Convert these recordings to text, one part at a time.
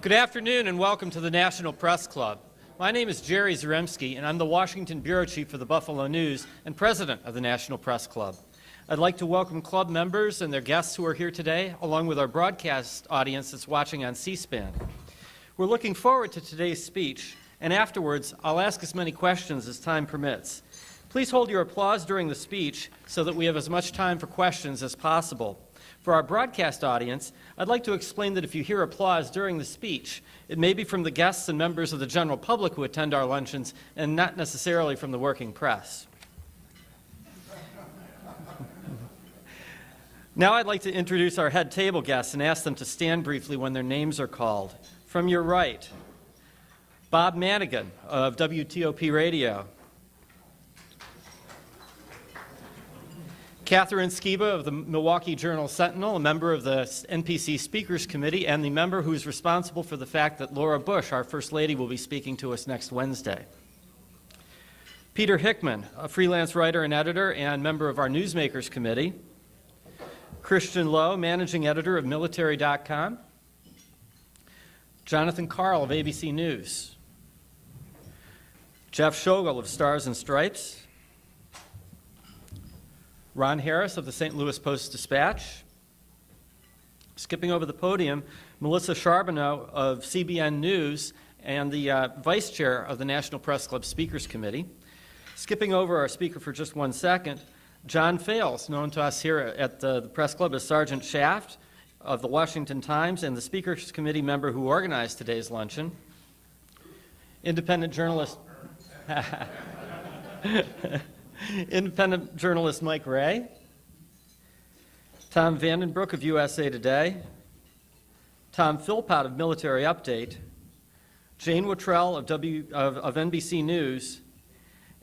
Good afternoon and welcome to the National Press Club. My name is Jerry Zaremski and I'm the Washington Bureau Chief for the Buffalo News and President of the National Press Club. I'd like to welcome club members and their guests who are here today, along with our broadcast audience that's watching on C-SPAN. We're looking forward to today's speech, and afterwards I'll ask as many questions as time permits. Please hold your applause during the speech so that we have as much time for questions as possible. For our broadcast audience, I'd like to explain that if you hear applause during the speech, it may be from the guests and members of the general public who attend our luncheons and not necessarily from the working press. Now I'd like to introduce our head table guests and ask them to stand briefly when their names are called. From your right, Bob Manigan of WTOP Radio. Catherine Skiba of the Milwaukee Journal-Sentinel, a member of the NPC Speakers Committee, and the member who's responsible for the fact that Laura Bush, our First Lady, will be speaking to us next Wednesday. Peter Hickman, a freelance writer and editor and member of our Newsmakers Committee. Christian Lowe, managing editor of Military.com. Jonathan Karl of ABC News. Jeff Schogel of Stars and Stripes. Ron Harris of the St. Louis Post-Dispatch. Skipping over the podium, Melissa Charbonneau of CBN News and the Vice Chair of the National Press Club Speakers Committee. Skipping over our speaker for just 1 second, John Fales, known to us here at the Press Club as Sergeant Shaft of the Washington Times and the Speakers Committee member who organized today's luncheon. Independent journalist Mike Ray, Tom Vandenbroek of USA Today, Tom Philpott of Military Update, Jane Wottrell of NBC News,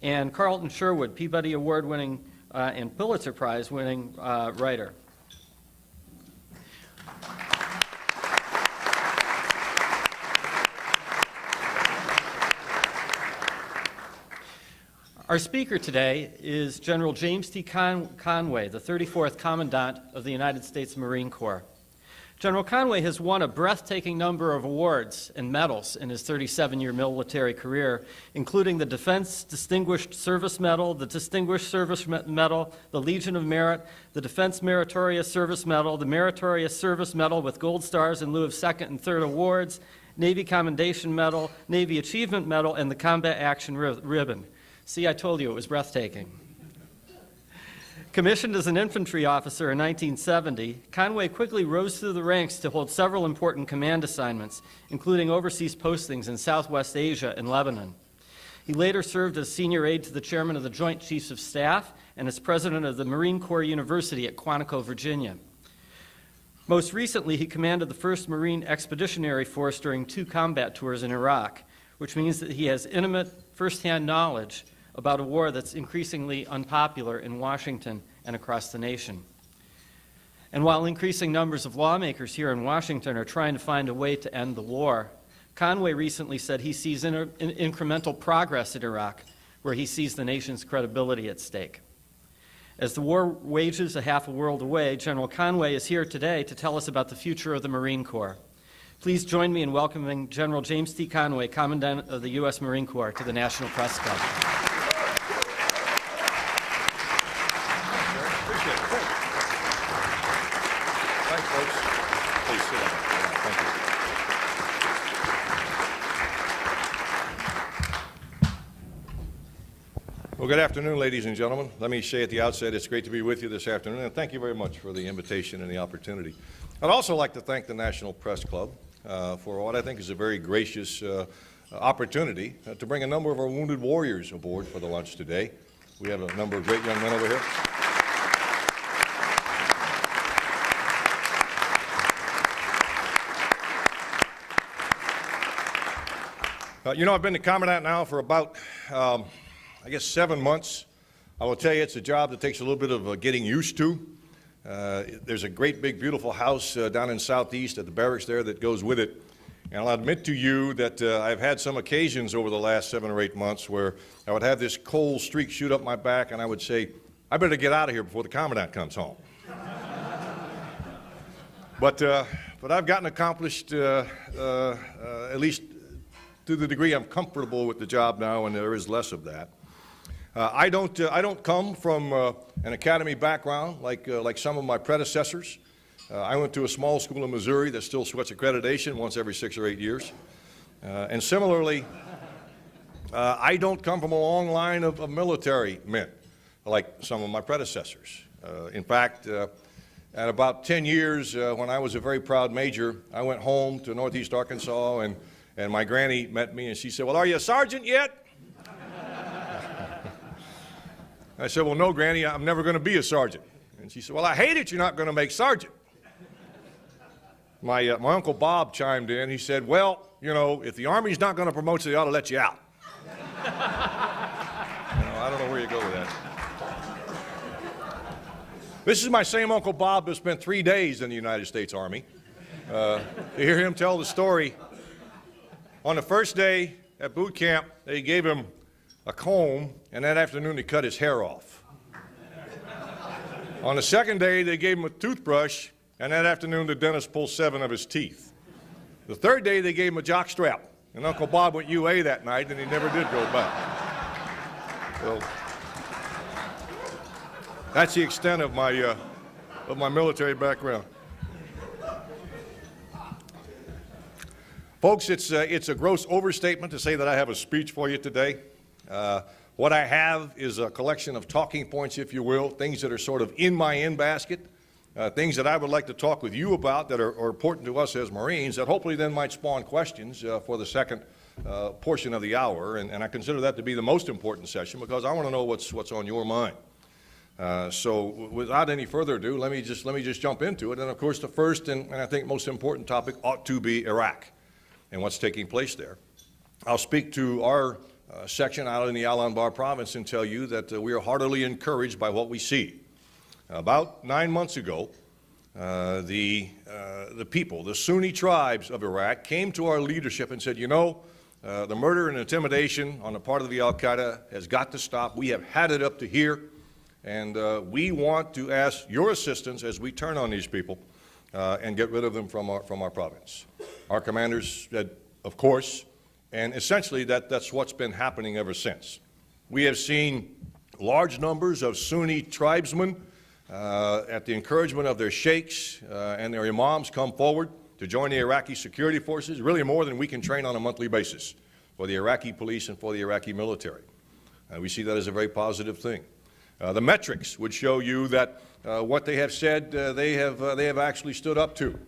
and Carlton Sherwood, Peabody Award-winning and Pulitzer Prize-winning writer. Our speaker today is General James T. Conway, the 34th Commandant of the United States Marine Corps. General Conway has won a breathtaking number of awards and medals in his 37-year military career, including the Defense Distinguished Service Medal, the Distinguished Service Medal, the Legion of Merit, the Defense Meritorious Service Medal, the Meritorious Service Medal with gold stars in lieu of second and third awards, Navy Commendation Medal, Navy Achievement Medal, and the Combat Action Ribbon. See, I told you it was breathtaking. Commissioned as an infantry officer in 1970, Conway quickly rose through the ranks to hold several important command assignments, including overseas postings in Southwest Asia and Lebanon. He later served as senior aide to the chairman of the Joint Chiefs of Staff and as president of the Marine Corps University at Quantico, Virginia. Most recently, he commanded the 1st Marine Expeditionary Force during 2 combat tours in Iraq, which means that he has intimate, firsthand knowledge about a war that's increasingly unpopular in Washington and across the nation. And while increasing numbers of lawmakers here in Washington are trying to find a way to end the war, Conway recently said he sees incremental progress in Iraq, where he sees the nation's credibility at stake. As the war wages a half a world away, General Conway is here today to tell us about the future of the Marine Corps. Please join me in welcoming General James T. Conway, Commandant of the U.S. Marine Corps, to the National Press Club. Well, good afternoon, ladies and gentlemen. Let me say at the outset, it's great to be with you this afternoon, and thank you very much for the invitation and the opportunity. I'd also like to thank the National Press Club for what I think is a very gracious opportunity to bring a number of our wounded warriors aboard for the lunch today. We have a number of great young men over here. You know, I've been the Commandant now for about, I guess, 7 months. I will tell you, it's a job that takes a little bit of getting used to. There's a great, big, beautiful house down in Southeast at the barracks there that goes with it. And I'll admit to you that I've had some occasions over the last 7 or 8 months where I would have this cold streak shoot up my back, and I would say, I better get out of here before the Commandant comes home. But I've gotten accomplished, at least to the degree I'm comfortable with the job now, and there is less of that. I don't come from an academy background like some of my predecessors. I went to a small school in Missouri that still sweats accreditation once every 6 or 8 years. And similarly, I don't come from a long line of military men like some of my predecessors. In fact, at about 10 years, when I was a very proud major, I went home to Northeast Arkansas, and my granny met me, and she said, "Well, are you a sergeant yet?" I said, "Well, no, Granny, I'm never going to be a sergeant." And she said, "Well, I hate it you're not going to make sergeant." My Uncle Bob chimed in. He said, "Well, you know, if the Army's not going to promote you, they ought to let you out." I don't know where you go with that. This is my same Uncle Bob who spent 3 days in the United States Army. To hear him tell the story, on the first day at boot camp, they gave him a comb, and that afternoon they cut his hair off. On the second day, they gave him a toothbrush, and that afternoon the dentist pulled 7 of his teeth. The third day, they gave him a jock strap, and Uncle Bob went UA that night, and he never did go back. So that's the extent of my military background. Folks, it's a gross overstatement to say that I have a speech for you today. What I have is a collection of talking points, if you will, things that are sort of in my in-basket, things that I would like to talk with you about that are important to us as Marines that hopefully then might spawn questions for the second portion of the hour. And I consider that to be the most important session because I want to know what's on your mind. So without any further ado, let me just jump into it. And of course, the first and I think most important topic ought to be Iraq and what's taking place there. I'll speak to our section out in the Al-Anbar province and tell you that we are heartily encouraged by what we see. About 9 months ago, the people, the Sunni tribes of Iraq, came to our leadership and said, you know, the murder and intimidation on the part of the Al-Qaeda has got to stop. We have had it up to here, and we want to ask your assistance as we turn on these people and get rid of them from our province. Our commanders said, of course, and essentially that's what's been happening ever since. We have seen large numbers of Sunni tribesmen at the encouragement of their sheikhs and their imams come forward to join the Iraqi security forces, really more than we can train on a monthly basis for the Iraqi police and for the Iraqi military. We see that as a very positive thing. The metrics would show you that what they have said they have actually stood up to.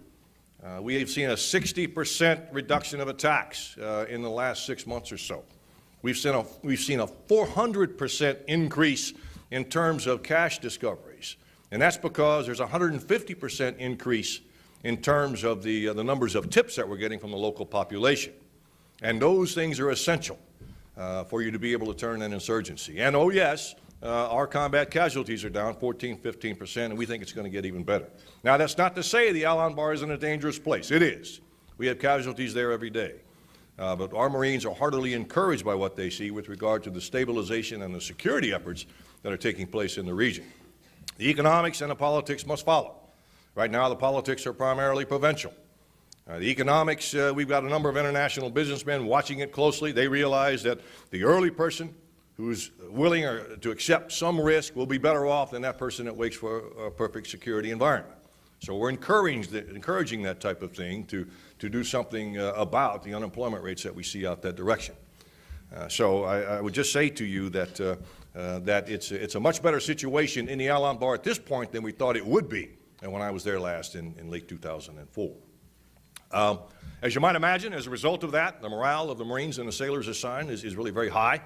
We have seen a 60% reduction of attacks in the last 6 months or so. We've seen a 400% increase in terms of cache discoveries, and that's because there's a 150% increase in terms of the numbers of tips that we're getting from the local population. And those things are essential for you to be able to turn an insurgency. And oh yes, our combat casualties are down 14–15%, and we think it's going to get even better. Now, that's not to say the Al-Anbar is in a dangerous place. It is. We have casualties there every day. But our Marines are heartily encouraged by what they see with regard to the stabilization and the security efforts that are taking place in the region. The economics and the politics must follow. Right now, the politics are primarily provincial. The economics, we've got a number of international businessmen watching it closely. They realize that the early person who's willing to accept some risk will be better off than that person that waits for a perfect security environment. So we're encouraging that type of thing to do something about the unemployment rates that we see out that direction. So I would just say to you that it's a much better situation in the Al-Anbar at this point than we thought it would be when I was there last in late 2004. As you might imagine, as a result of that, the morale of the Marines and the sailors assigned is really very high.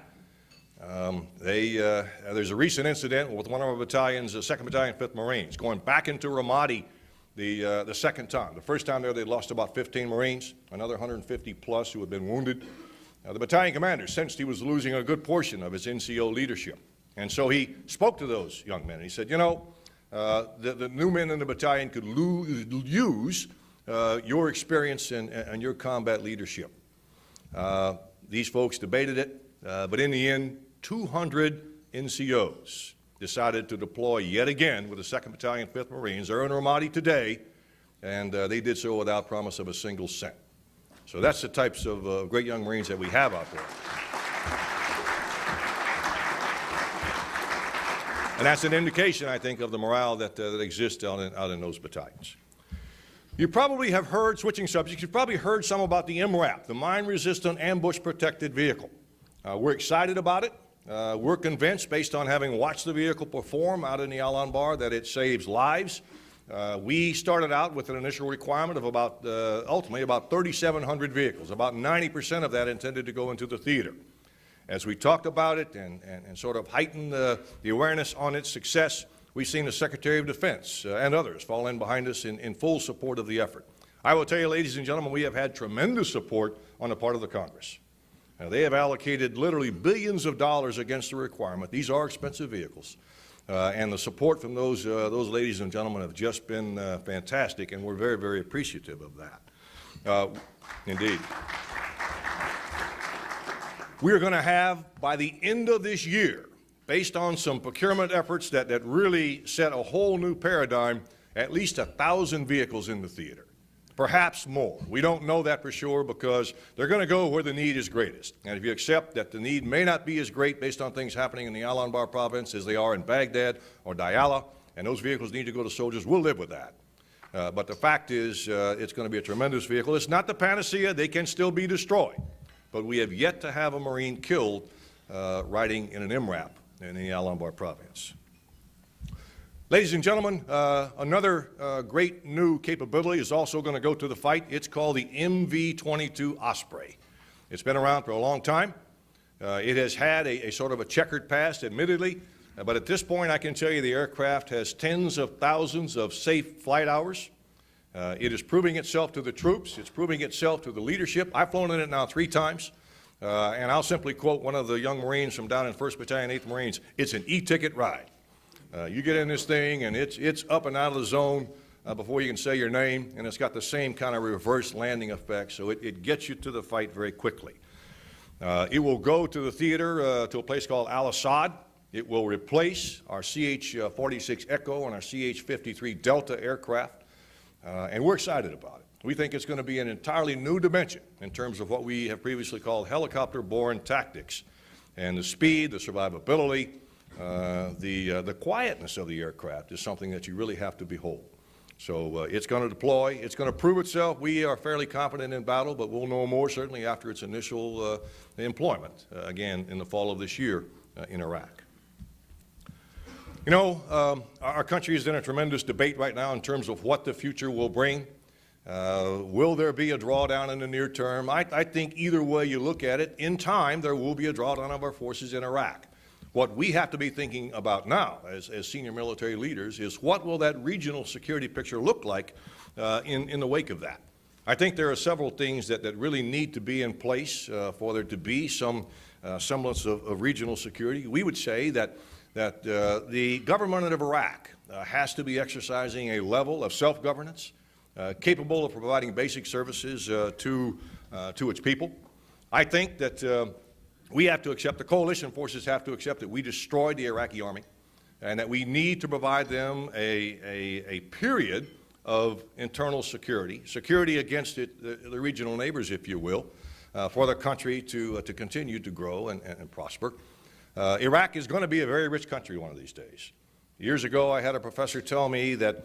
There's a recent incident with one of our battalions, the 2nd Battalion, 5th Marines, going back into Ramadi the second time. The first time there, they lost about 15 Marines, another 150 plus who had been wounded. The battalion commander sensed he was losing a good portion of his NCO leadership. And so he spoke to those young men. And he said, you know, the new men in the battalion could use your experience and your combat leadership. These folks debated it, but in the end, 200 NCOs decided to deploy yet again with the 2nd Battalion, 5th Marines. They're in Ramadi today, and they did so without promise of a single cent. So that's the types of great young Marines that we have out there. And that's an indication, I think, of the morale that exists out in those battalions. You probably have heard, switching subjects, you've probably heard some about the MRAP, the Mine-Resistant Ambush Protected Vehicle. We're excited about it. We're convinced, based on having watched the vehicle perform out in the Al Anbar, that it saves lives. We started out with an initial requirement of ultimately about 3,700 vehicles, about 90% of that intended to go into the theater. As we talked about it and sort of heightened the awareness on its success, we've seen the Secretary of Defense and others fall in behind us in full support of the effort. I will tell you, ladies and gentlemen, we have had tremendous support on the part of the Congress. They have allocated literally billions of dollars against the requirement. These are expensive vehicles. And the support from those ladies and gentlemen have just been fantastic, and we're very, very appreciative of that. Indeed. We are going to have, by the end of this year, based on some procurement efforts that really set a whole new paradigm, at least 1,000 vehicles in the theater, perhaps more. We don't know that for sure because they're going to go where the need is greatest. And if you accept that the need may not be as great based on things happening in the Al Anbar province as they are in Baghdad or Diyala, and those vehicles need to go to soldiers, we'll live with that. But the fact is, it's going to be a tremendous vehicle. It's not the panacea. They can still be destroyed. But we have yet to have a Marine killed riding in an MRAP in the Al Anbar province. Ladies and gentlemen, another great new capability is also going to go to the fight. It's called the MV-22 Osprey. It's been around for a long time. It has had a sort of a checkered past, admittedly, but at this point I can tell you the aircraft has tens of thousands of safe flight hours. It is proving itself to the troops. It's proving itself to the leadership. I've flown in it now 3 times, and I'll simply quote one of the young Marines from down in 1st Battalion, 8th Marines. It's an e-ticket ride. You get in this thing, and it's up and out of the zone before you can say your name, and it's got the same kind of reverse landing effect, so it gets you to the fight very quickly. It will go to the theater to a place called Al-Assad. It will replace our CH-46 Echo and our CH-53 Delta aircraft. And we're excited about it. We think it's going to be an entirely new dimension in terms of what we have previously called helicopter-borne tactics. And the speed, the survivability, the quietness of the aircraft is something that you really have to behold. So it's going to deploy. It's going to prove itself. We are fairly confident in battle, but we'll know more certainly after its initial employment, again, in the fall of this year in Iraq. You know, our country is in a tremendous debate right now in terms of what the future will bring. Will there be a drawdown in the near term? I think either way you look at it, in time there will be a drawdown of our forces in Iraq. What we have to be thinking about now as senior military leaders is what will that regional security picture look like in the wake of that. I think there are several things that really need to be in place for there to be some semblance of regional security. We would say that the government of Iraq has to be exercising a level of self-governance capable of providing basic services to its people. I think that we have to accept, the coalition forces have to accept that we destroyed the Iraqi army and that we need to provide them a period of internal security, security against the regional neighbors, if you will, for the country to continue to grow and prosper. Iraq is going to be a very rich country one of these days. Years ago, I had a professor tell me that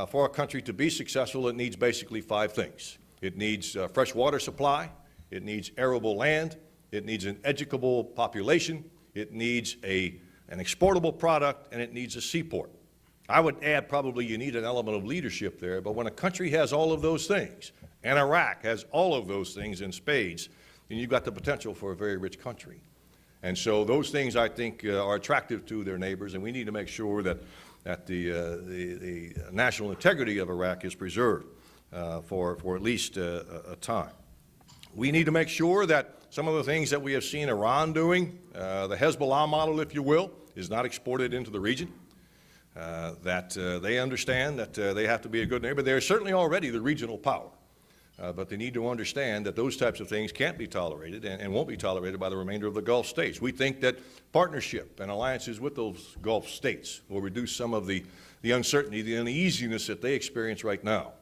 for a country to be successful, it needs basically 5 things. It needs fresh water supply, it needs arable land, it needs an educable population, it needs an exportable product, and it needs a seaport. I would add probably you need an element of leadership there, but when a country has all of those things, and Iraq has all of those things in spades, then you've got the potential for a very rich country. And so those things, I think, are attractive to their neighbors, and we need to make sure that the national integrity of Iraq is preserved for at least a time. We need to make sure that some of the things that we have seen Iran doing, the Hezbollah model, if you will, is not exported into the region, that they understand that they have to be a good neighbor. They're certainly already the regional power. But they need to understand that those types of things can't be tolerated and won't be tolerated by the remainder of the Gulf states. We think that partnership and alliances with those Gulf states will reduce some of the uncertainty, the uneasiness that they experience right now.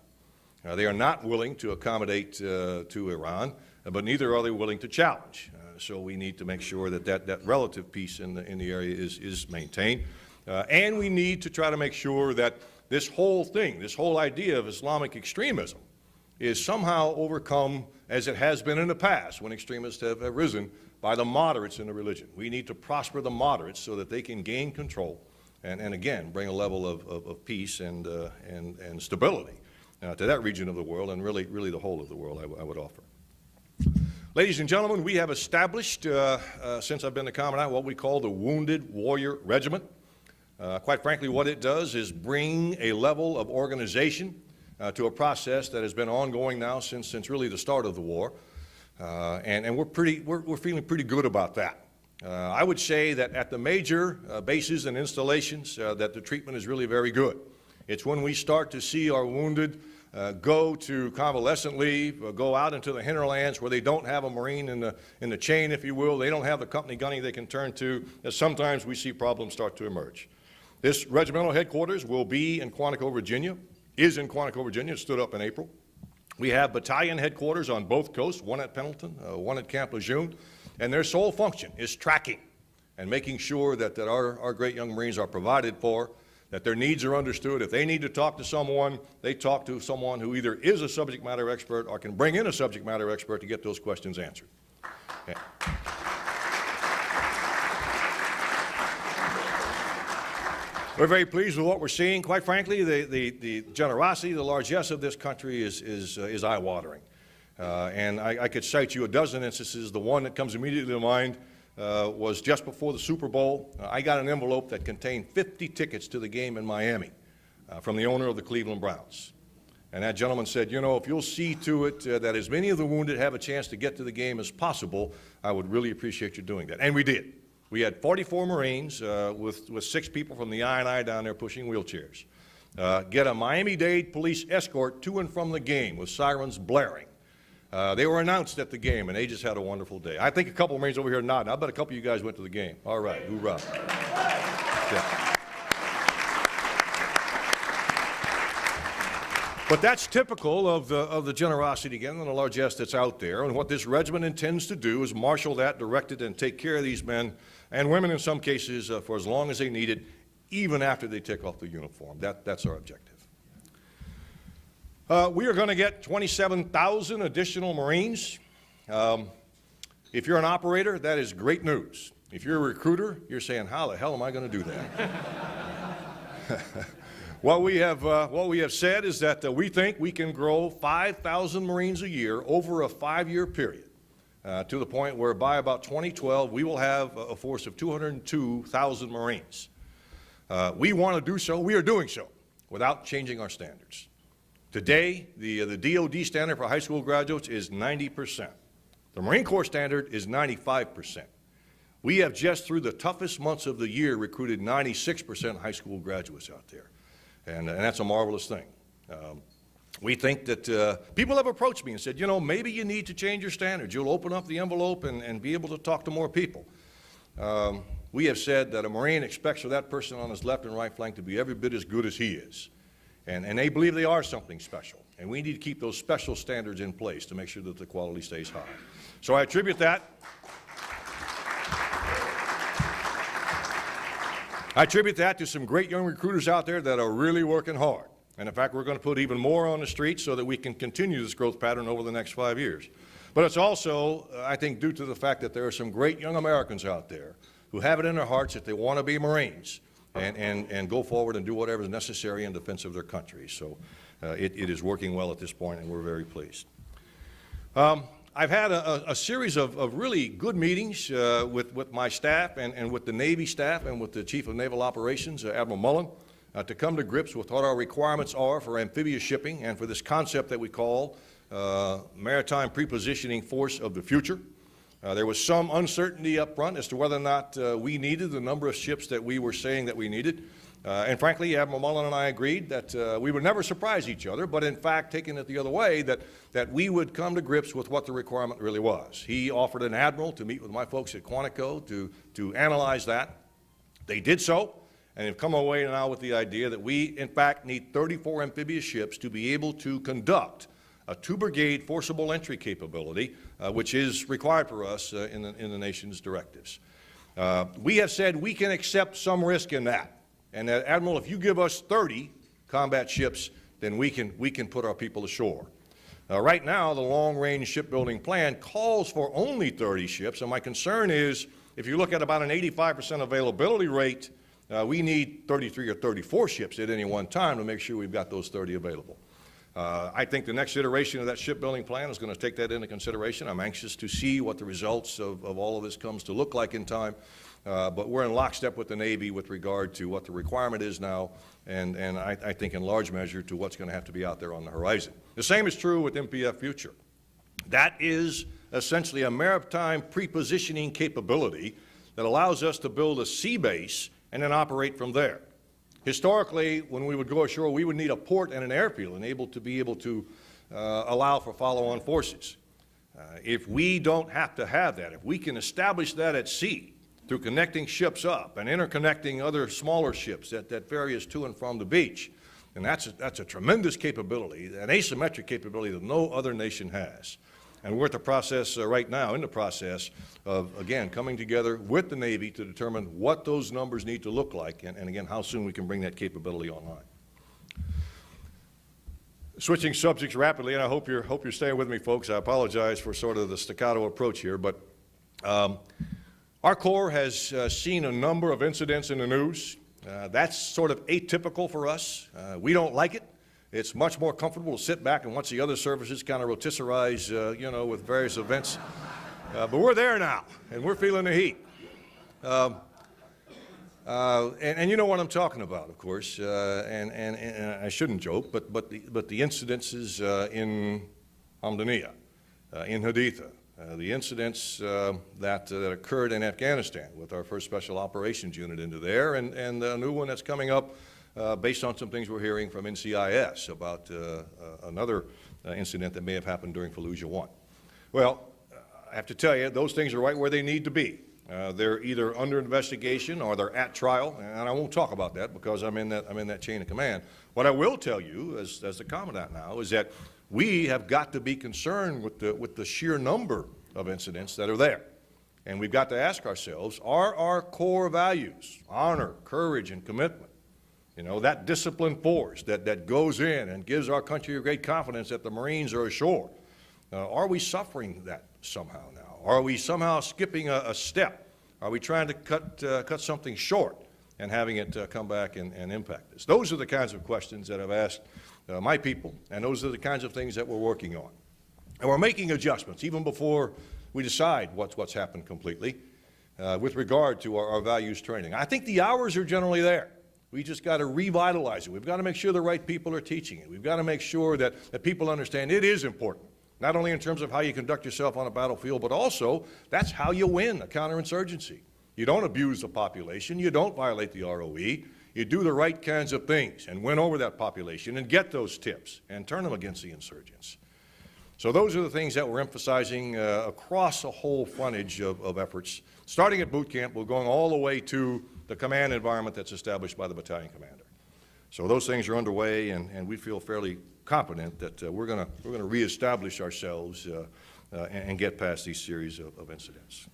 They are not willing to accommodate to Iran, but neither are they willing to challenge. So we need to make sure that relative peace in the area is maintained. And we need to try to make sure that this whole thing, this whole idea of Islamic extremism is somehow overcome, as it has been in the past when extremists have risen, by the moderates in the religion. We need to prosper the moderates so that they can gain control and again, bring a level of peace and stability to that region of the world, and really the whole of the world, I would offer. Ladies and gentlemen, we have established, since I've been the Commandant, what we call the Wounded Warrior Regiment. Quite frankly, what it does is bring a level of organization to a process that has been ongoing now since really the start of the war, and we're feeling pretty good about that. I would say that at the major bases and installations that the treatment is really very good. It's when we start to see our wounded go to convalescent leave, go out into the hinterlands where they don't have a Marine in the chain, if you will. They don't have the company gunny they can turn to, that sometimes we see problems start to emerge. This regimental headquarters will be in Quantico, Virginia, is in Quantico, Virginia. It stood up in April. We have battalion headquarters on both coasts, one at Pendleton, one at Camp Lejeune, and their sole function is tracking and making sure that our great young Marines are provided for, that their needs are understood. If they need to talk to someone, they talk to someone who either is a subject matter expert or can bring in a subject matter expert to get those questions answered. Yeah. We're very pleased with what we're seeing. Quite frankly, the generosity, the largesse of this country is eye-watering. And I could cite you a dozen instances. The one that comes immediately to mind was just before the Super Bowl. I got an envelope that contained 50 tickets to the game in Miami from the owner of the Cleveland Browns. And that gentleman said, you know, if you'll see to it that as many of the wounded have a chance to get to the game as possible, I would really appreciate you doing that. And we did. We had 44 Marines with 6 people from the I&I down there pushing wheelchairs. Get a Miami-Dade police escort to and from the game with sirens blaring. They were announced at the game, and they just had a wonderful day. I think a couple of Marines over here nodding. I bet a couple of you guys went to the game. All right, hoorah. Yeah. But that's typical of the generosity, again, and the largesse that's out there. And what this regiment intends to do is marshal that, direct it, and take care of these men and women in some cases for as long as they need it, even after they take off the uniform. That's our objective. We are going to get 27,000 additional Marines. If you're an operator, that is great news. If you're a recruiter, you're saying, how the hell am I going to do that? What we have said is that we think we can grow 5,000 Marines a year over a 5-year period to the point where by about 2012 we will have a force of 202,000 Marines. We want to do so. We are doing so without changing our standards. Today, the DOD standard for high school graduates is 90%. The Marine Corps standard is 95%. We have just through the toughest months of the year recruited 96% high school graduates out there. And that's a marvelous thing. We think that people have approached me and said, you know, maybe you need to change your standards. You'll open up the envelope and be able to talk to more people. We have said that a Marine expects for that person on his left and right flank to be every bit as good as he is. And they believe they are something special. And we need to keep those special standards in place to make sure that the quality stays high. So I attribute that. I attribute that to some great young recruiters out there that are really working hard. And in fact, we're going to put even more on the street so that we can continue this growth pattern over the next 5 years. But it's also, I think, due to the fact that there are some great young Americans out there who have it in their hearts that they want to be Marines and go forward and do whatever is necessary in defense of their country. So it is working well at this point, and we're very pleased. I've had a series of really good meetings with my staff and with the Navy staff and with the Chief of Naval Operations, Admiral Mullen, to come to grips with what our requirements are for amphibious shipping and for this concept that we call Maritime Prepositioning Force of the Future. There was some uncertainty up front as to whether or not we needed the number of ships that we were saying that we needed. And frankly, Admiral Mullen and I agreed that we would never surprise each other, but in fact, taking it the other way, that we would come to grips with what the requirement really was. He offered an admiral to meet with my folks at Quantico to analyze that. They did so, and have come away now with the idea that we, in fact, need 34 amphibious ships to be able to conduct a 2-brigade forcible entry capability, which is required for us in the nation's directives. We have said we can accept some risk in that, and that, Admiral, if you give us 30 combat ships, then we can put our people ashore. Right now, the long-range shipbuilding plan calls for only 30 ships, and my concern is, if you look at about an 85% availability rate, we need 33 or 34 ships at any one time to make sure we've got those 30 available. I think the next iteration of that shipbuilding plan is going to take that into consideration. I'm anxious to see what the results of all of this comes to look like in time, but we're in lockstep with the Navy with regard to what the requirement is now, and I think in large measure to what's going to have to be out there on the horizon. The same is true with MPF Future. That is essentially a maritime prepositioning capability that allows us to build a sea base and then operate from there. Historically, when we would go ashore, we would need a port and an airfield and be able to allow for follow-on forces. If we don't have to have that, if we can establish that at sea through connecting ships up and interconnecting other smaller ships that ferry us to and from the beach, and that's a tremendous capability, an asymmetric capability that no other nation has. And we're at the process right now, in the process of, again, coming together with the Navy to determine what those numbers need to look like, and again, how soon we can bring that capability online. Switching subjects rapidly, and I hope you're staying with me, folks. I apologize for sort of the staccato approach here, but our Corps has seen a number of incidents in the news. That's sort of atypical for us. We don't like it. It's much more comfortable to sit back and watch the other services kind of rotitionize, you know, with various events. But we're there now, and we're feeling the heat. And you know what I'm talking about, of course. And I shouldn't joke, but the incidences in Hamdaniya, in Haditha, the incidents that occurred in Afghanistan with our first Special Operations Unit into there, and a new one that's coming up based on some things we're hearing from NCIS about another incident that may have happened during Fallujah 1. Well, I have to tell you, those things are right where they need to be. They're either under investigation or they're at trial, and I won't talk about that because I'm in that chain of command. What I will tell you, as the Commandant now, is that we have got to be concerned with the sheer number of incidents that are there. And we've got to ask ourselves, are our core values, honor, courage, and commitment, you know, that disciplined force that goes in and gives our country a great confidence that the Marines are ashore, are we suffering that somehow now? Are we somehow skipping a step? Are we trying to cut something short and having it come back and impact us? Those are the kinds of questions that I've asked my people, and those are the kinds of things that we're working on. And we're making adjustments even before we decide what's happened completely with regard to our values training. I think the hours are generally there. We just got to revitalize it. We've got to make sure the right people are teaching it. We've got to make sure that people understand it is important, not only in terms of how you conduct yourself on a battlefield, but also that's how you win a counterinsurgency. You don't abuse the population. You don't violate the ROE. You do the right kinds of things and win over that population and get those tips and turn them against the insurgents. So those are the things that we're emphasizing across a whole frontage of efforts, starting at boot camp, we're going all the way to the command environment that's established by the battalion commander. So those things are underway, and we feel fairly confident that we're going to reestablish ourselves and get past these series of incidents.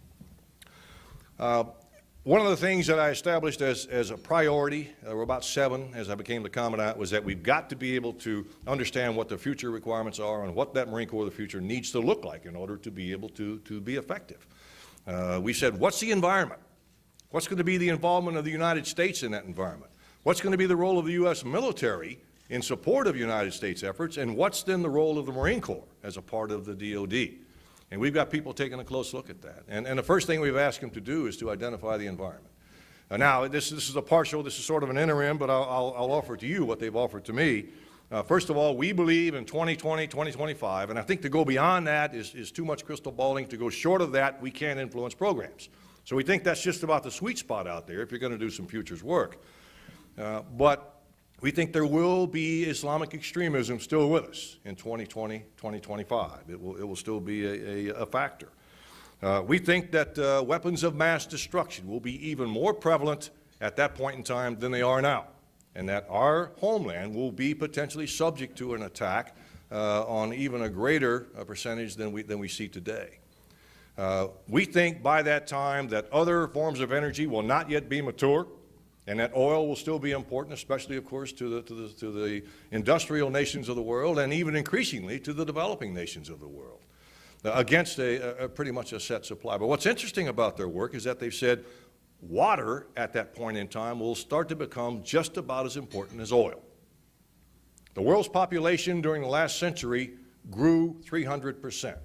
One of the things that I established as a priority, or about 7 as I became the Commandant, was that we've got to be able to understand what the future requirements are and what that Marine Corps of the future needs to look like in order to be able to be effective. We said, what's the environment? What's going to be the involvement of the United States in that environment? What's going to be the role of the U.S. military in support of United States efforts? And what's then the role of the Marine Corps as a part of the DOD? And we've got people taking a close look at that. And the first thing we've asked them to do is to identify the environment. Now, this is sort of an interim, but I'll offer to you what they've offered to me. First of all, we believe in 2020, 2025, and I think to go beyond that is too much crystal balling. To go short of that, we can't influence programs. So we think that's just about the sweet spot out there if you're going to do some futures work. But we think there will be Islamic extremism still with us in 2020, 2025. It will still be a factor. We think that weapons of mass destruction will be even more prevalent at that point in time than they are now, and that our homeland will be potentially subject to an attack on even a greater percentage than we see today. We think by that time that other forms of energy will not yet be mature, and that oil will still be important, especially, of course, to the industrial nations of the world, and even increasingly to the developing nations of the world, against a pretty much a set supply. But what's interesting about their work is that they've said water at that point in time will start to become just about as important as oil. The world's population during the last century grew 300%.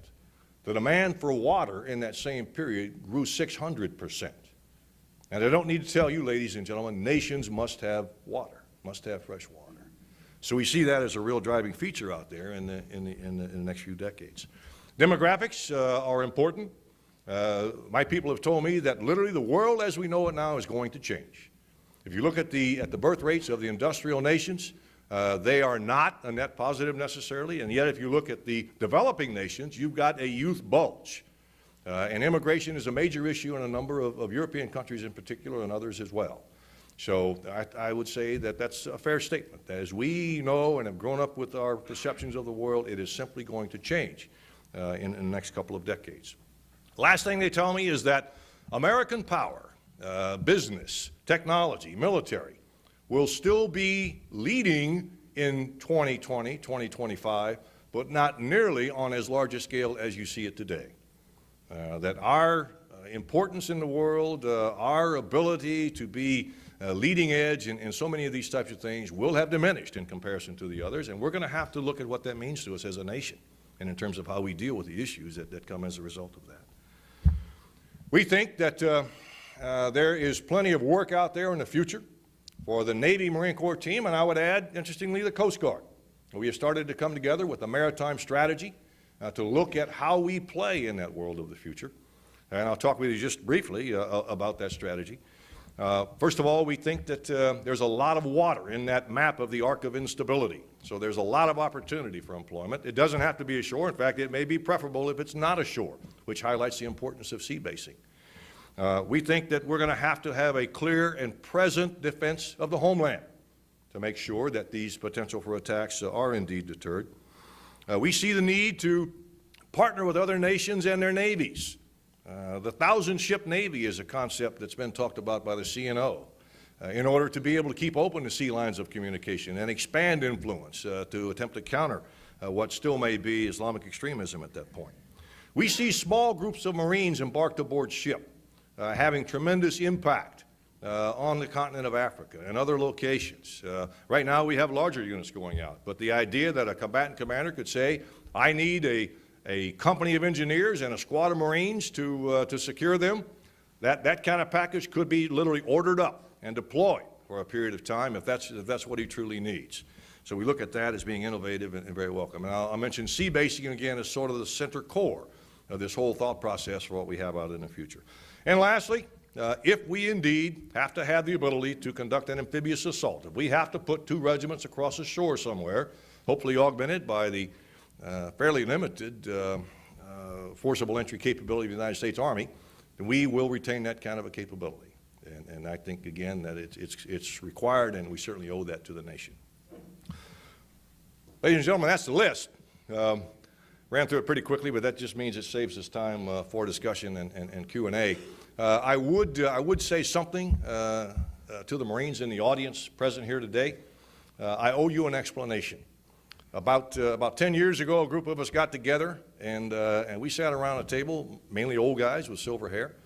The demand for water in that same period grew 600%. And I don't need to tell you, ladies and gentlemen, nations must have water, must have fresh water. So we see that as a real driving feature out there in the next few decades. Demographics are important. My people have told me that literally the world as we know it now is going to change. If you look at the birth rates of the industrial nations, they are not a net positive necessarily, and yet if you look at the developing nations, you've got a youth bulge. And immigration is a major issue in a number of European countries in particular, and others as well. So I would say that that's a fair statement, that as we know and have grown up with our perceptions of the world, it is simply going to change in the next couple of decades. Last thing they tell me is that American power, business, technology, military, will still be leading in 2020, 2025, but not nearly on as large a scale as you see it today. That our importance in the world, our ability to be leading edge in so many of these types of things will have diminished in comparison to the others, and we're going to have to look at what that means to us as a nation and in terms of how we deal with the issues that come as a result of that. We think that there is plenty of work out there in the future for the Navy Marine Corps team, and I would add, interestingly, the Coast Guard. We have started to come together with a maritime strategy to look at how we play in that world of the future. And I'll talk with you just briefly about that strategy. First of all, we think that there's a lot of water in that map of the arc of instability. So there's a lot of opportunity for employment. It doesn't have to be ashore. In fact, it may be preferable if it's not ashore, which highlights the importance of sea basing. We think that we're going to have a clear and present defense of the homeland to make sure that these potential for attacks are indeed deterred. We see the need to partner with other nations and their navies. The 1,000-ship Navy is a concept that's been talked about by the CNO in order to be able to keep open the sea lines of communication and expand influence to attempt to counter what still may be Islamic extremism at that point. We see small groups of Marines embarked aboard ship having tremendous impact on the continent of Africa and other locations. Right now we have larger units going out, but the idea that a combatant commander could say, I need a company of engineers and a squad of Marines to secure them, that kind of package could be literally ordered up and deployed for a period of time if that's what he truly needs. So we look at that as being innovative and very welcome. And I'll mention sea basing again as sort of the center core of this whole thought process for what we have out in the future. And lastly, if we indeed have to have the ability to conduct an amphibious assault, if we have to put 2 regiments across the shore somewhere, hopefully augmented by the fairly limited forcible entry capability of the United States Army, then we will retain that kind of a capability. And I think, again, that it's required, and we certainly owe that to the nation. Ladies and gentlemen, that's the list. Ran through it pretty quickly, but that just means it saves us time for discussion and Q&A. I would say something to the Marines in the audience present here today. I owe you an explanation. About 10 years ago, a group of us got together, and we sat around a table, mainly old guys with silver hair,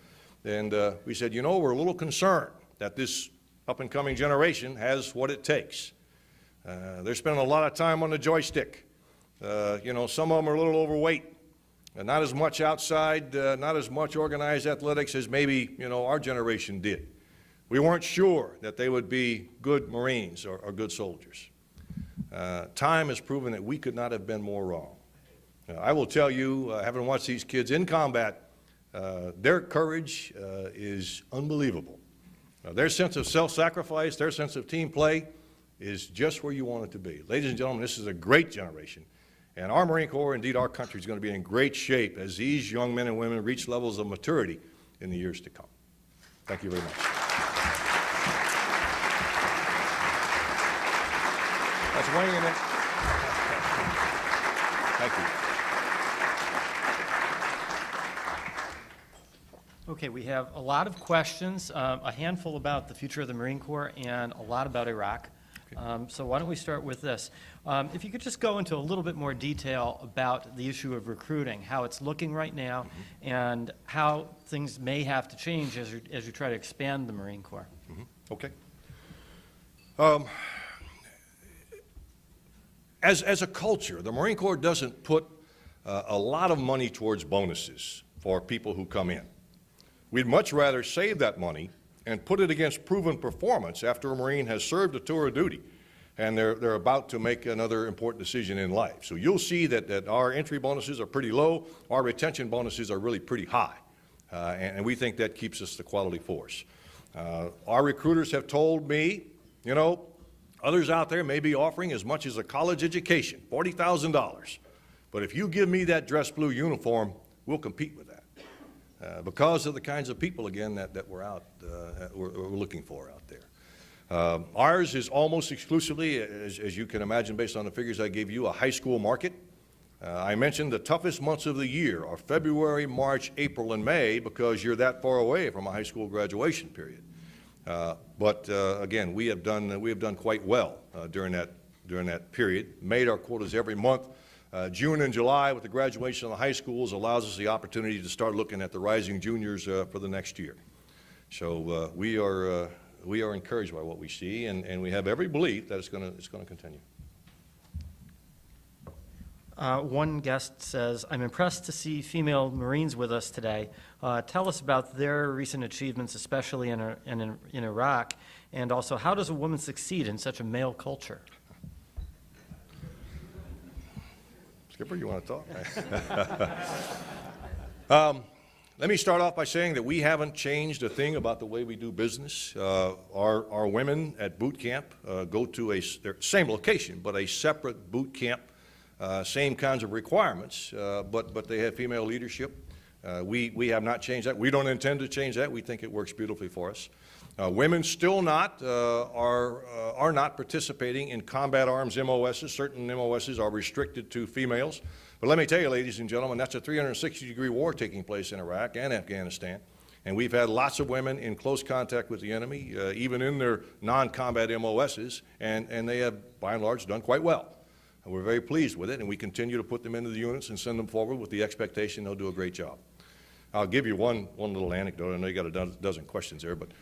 and we said, you know, we're a little concerned that this up-and-coming generation has what it takes. They're spending a lot of time on the joystick. You know, some of them are a little overweight. Not as much outside, not as much organized athletics as maybe, you know, our generation did. We weren't sure that they would be good Marines or good soldiers. Time has proven that we could not have been more wrong. I will tell you, having watched these kids in combat, their courage is unbelievable. Their sense of self-sacrifice, their sense of team play is just where you want it to be. Ladies and gentlemen, this is a great generation. And our Marine Corps, indeed our country, is going to be in great shape as these young men and women reach levels of maturity in the years to come. Thank you very much. That's weighing in. Thank you. Okay, we have a lot of questions, a handful about the future of the Marine Corps and a lot about Iraq. So why don't we start with this? If you could just go into a little bit more detail about the issue of recruiting, how it's looking right now, and how things may have to change as you try to expand the Marine Corps. Okay. As a culture, the Marine Corps doesn't put a lot of money towards bonuses for people who come in. We'd much rather save that money and put it against proven performance after a Marine has served a tour of duty and they're about to make another important decision in life. So you'll see that our entry bonuses are pretty low, our retention bonuses are really pretty high, and we think that keeps us the quality force. Our recruiters have told me, you know, others out there may be offering as much as a college education, $40,000, but if you give me that dress blue uniform, we'll compete with that. Because of the kinds of people, again, that we're looking for out there. Ours is almost exclusively, as you can imagine based on the figures I gave you, a high school market. I mentioned the toughest months of the year are February, March, April, and May because you're that far away from a high school graduation period. But again, we have done quite well during that period, made our quotas every month. June and July with the graduation of the high schools allows us the opportunity to start looking at the rising juniors for the next year. So we are encouraged by what we see, and we have every belief that it's going to continue. One guest says, I'm impressed to see female Marines with us today. Tell us about their recent achievements, especially in Iraq, and also how does a woman succeed in such a male culture? Skipper, you want to talk? Let me start off by saying that we haven't changed a thing about the way we do business. Our women at boot camp go to their same location, but a separate boot camp, same kinds of requirements, but they have female leadership. We have not changed that. We don't intend to change that. We think it works beautifully for us. Women still are not participating in combat arms MOSs. Certain MOSs are restricted to females. But let me tell you, ladies and gentlemen, that's a 360-degree war taking place in Iraq and Afghanistan. And we've had lots of women in close contact with the enemy, even in their non-combat MOSs, and they have, by and large, done quite well. And we're very pleased with it, and we continue to put them into the units and send them forward with the expectation they'll do a great job. I'll give you one little anecdote. I know you got a dozen questions there, but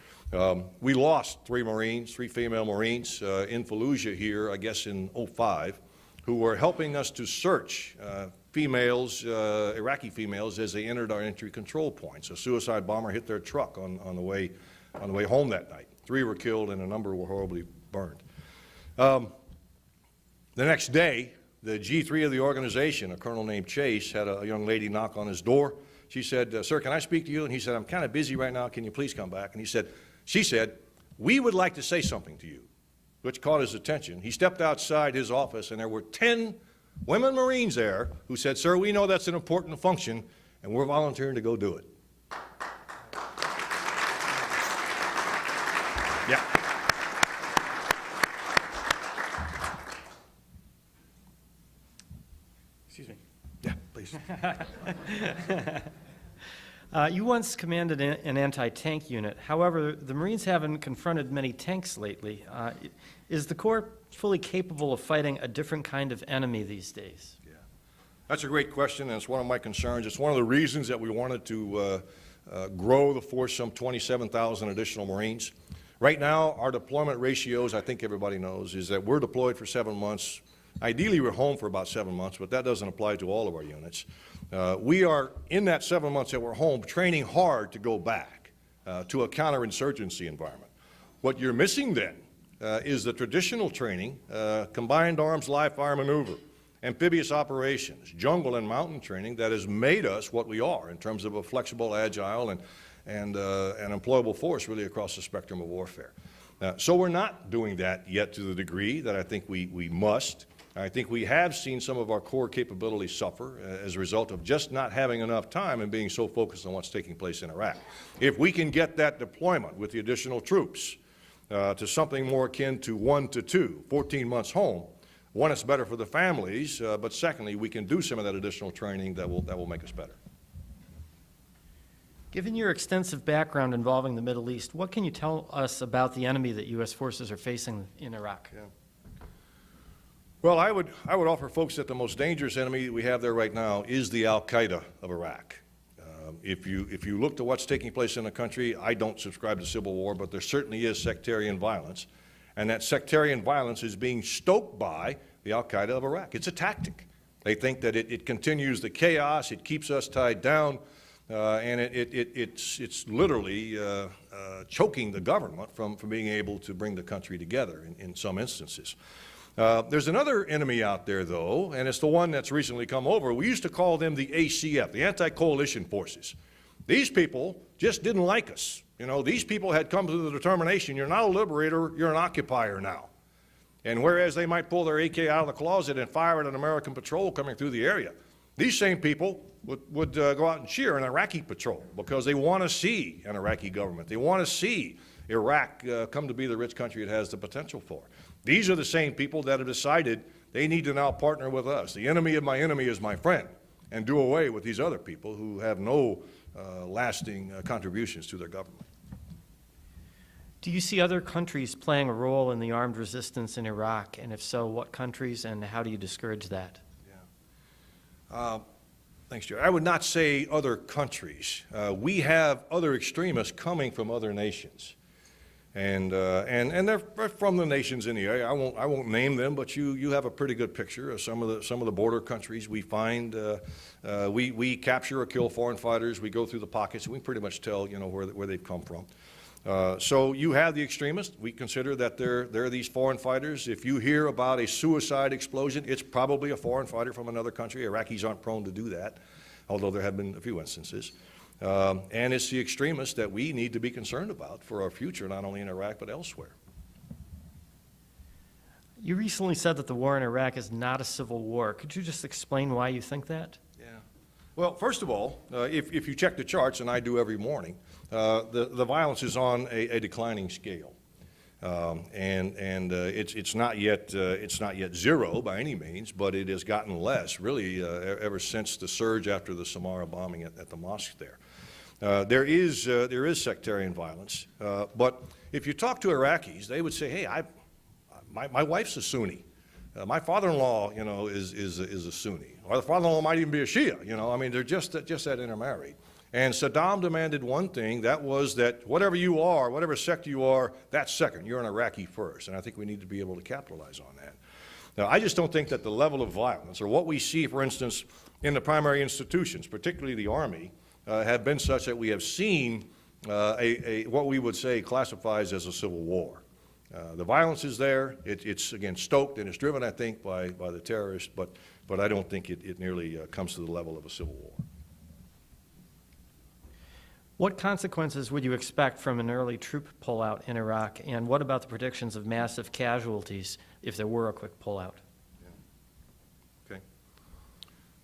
we lost three female Marines in Fallujah here, I guess in '05, who were helping us to search females, Iraqi females, as they entered our entry control points. A suicide bomber hit their truck on the way home that night. 3 were killed and a number were horribly burned. The next day, the G3 of the organization, a colonel named Chase, had a young lady knock on his door. She said, sir, can I speak to you? And he said, I'm kind of busy right now. Can you please come back? And she said, we would like to say something to you, which caught his attention. He stepped outside his office, and there were 10 women Marines there who said, sir, we know that's an important function, and we're volunteering to go do it. Yeah. Excuse me. Yeah, please. You once commanded an anti-tank unit. However, the Marines haven't confronted many tanks lately. Is the Corps fully capable of fighting a different kind of enemy these days? Yeah, that's a great question, and it's one of my concerns. It's one of the reasons that we wanted to grow the force some 27,000 additional Marines. Right now, our deployment ratios, I think everybody knows, is that we're deployed for 7 months. Ideally, we're home for about 7 months, but that doesn't apply to all of our units. We are, in that 7 months that we're home, training hard to go back to a counterinsurgency environment. What you're missing then is the traditional training, combined arms live fire maneuver, amphibious operations, jungle and mountain training that has made us what we are in terms of a flexible, agile, and an employable force really across the spectrum of warfare. So we're not doing that yet to the degree that I think we must. I think we have seen some of our core capabilities suffer as a result of just not having enough time and being so focused on what's taking place in Iraq. If we can get that deployment with the additional troops to something more akin to 1 to 2, 14 months home, One, it's better for the families, but secondly, we can do some of that additional training that will make us better. Given your extensive background involving the Middle East, what can you tell us about the enemy that U.S. forces are facing in Iraq? Yeah. Well, I would offer folks that the most dangerous enemy we have there right now is the Al-Qaeda of Iraq. If you look to what's taking place in the country, I don't subscribe to civil war, but there certainly is sectarian violence. And that sectarian violence is being stoked by the Al-Qaeda of Iraq. It's a tactic. They think that it continues the chaos, it keeps us tied down, and it's literally choking the government from being able to bring the country together in some instances. There's another enemy out there, though, and it's the one that's recently come over. We used to call them the ACF, the Anti-Coalition Forces. These people just didn't like us. You know, these people had come to the determination, you're not a liberator, you're an occupier now. And whereas they might pull their AK out of the closet and fire at an American patrol coming through the area, these same people would go out and cheer an Iraqi patrol because they want to see an Iraqi government. They want to see Iraq come to be the rich country it has the potential for. These are the same people that have decided they need to now partner with us. The enemy of my enemy is my friend, and do away with these other people who have no lasting contributions to their government. Do you see other countries playing a role in the armed resistance in Iraq? And if so, what countries, and how do you discourage that? Yeah. Thanks, Jerry. I would not say other countries. We have other extremists coming from other nations. And they're from the nations in the area. I won't name them, but you have a pretty good picture of some of the border countries. We find we capture or kill foreign fighters. We go through the pockets, and we pretty much tell where they've come from. So you have the extremists. We consider that there are these foreign fighters. If you hear about a suicide explosion, it's probably a foreign fighter from another country. Iraqis aren't prone to do that, although there have been a few instances. And it's the extremists that we need to be concerned about for our future, not only in Iraq but elsewhere. You recently said that the war in Iraq is not a civil war. Could you just explain why you think that? Yeah. Well, first of all, if you check the charts, and I do every morning, the violence is on a declining scale. It's not yet zero by any means, but it has gotten less, really, ever since the surge after the Samarra bombing at the mosque there. There is sectarian violence, but if you talk to Iraqis, they would say, "Hey, my wife's a Sunni, my father-in-law, is a Sunni, or the father-in-law might even be a Shia. I mean, they're just that intermarried." And Saddam demanded one thing, that was that whatever you are, whatever sect you are, that's second. You're an Iraqi first, and I think we need to be able to capitalize on that. Now, I just don't think that the level of violence, or what we see, for instance, in the primary institutions, particularly the Army, have been such that we have seen what we would say classifies as a civil war. The violence is there. It's again, stoked, and it's driven, I think, by the terrorists, but I don't think it nearly comes to the level of a civil war. What consequences would you expect from an early troop pullout in Iraq, and what about the predictions of massive casualties if there were a quick pullout? Yeah.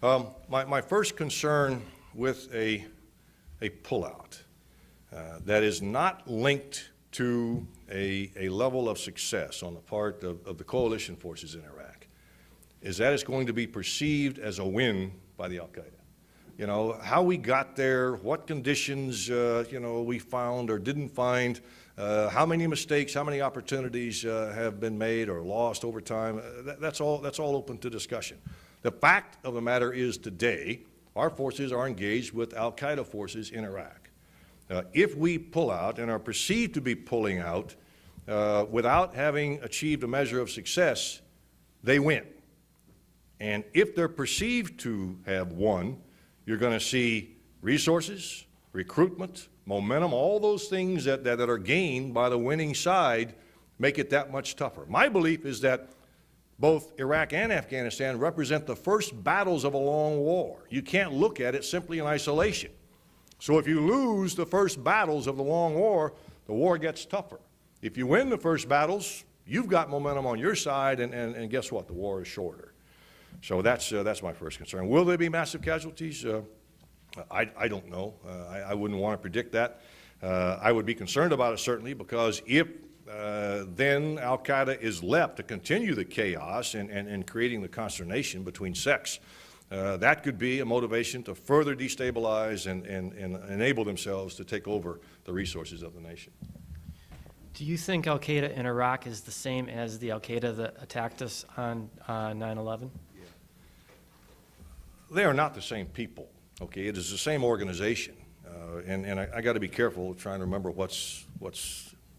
Okay. My first concern with a pullout that is not linked to a level of success on the part of the coalition forces in Iraq is that it's going to be perceived as a win by the Al-Qaeda. How we got there, what conditions, we found or didn't find, how many mistakes, how many opportunities have been made or lost over time, that's all open to discussion. The fact of the matter is today, our forces are engaged with Al-Qaeda forces in Iraq. If we pull out and are perceived to be pulling out without having achieved a measure of success, they win. And if they're perceived to have won, you're going to see resources, recruitment, momentum, all those things that are gained by the winning side make it that much tougher. My belief is that both Iraq and Afghanistan represent the first battles of a long war. You can't look at it simply in isolation. So if you lose the first battles of the long war, the war gets tougher. If you win the first battles, you've got momentum on your side, and guess what? The war is shorter. So that's my first concern. Will there be massive casualties? I don't know. I wouldn't want to predict that. I would be concerned about it certainly, because if then al-Qaeda is left to continue the chaos and creating the consternation between sects. That could be a motivation to further destabilize and enable themselves to take over the resources of the nation. Do you think al-Qaeda in Iraq is the same as the al-Qaeda that attacked us on 9/11? They are not the same people, okay? It is the same organization. And I got to be careful trying to remember what's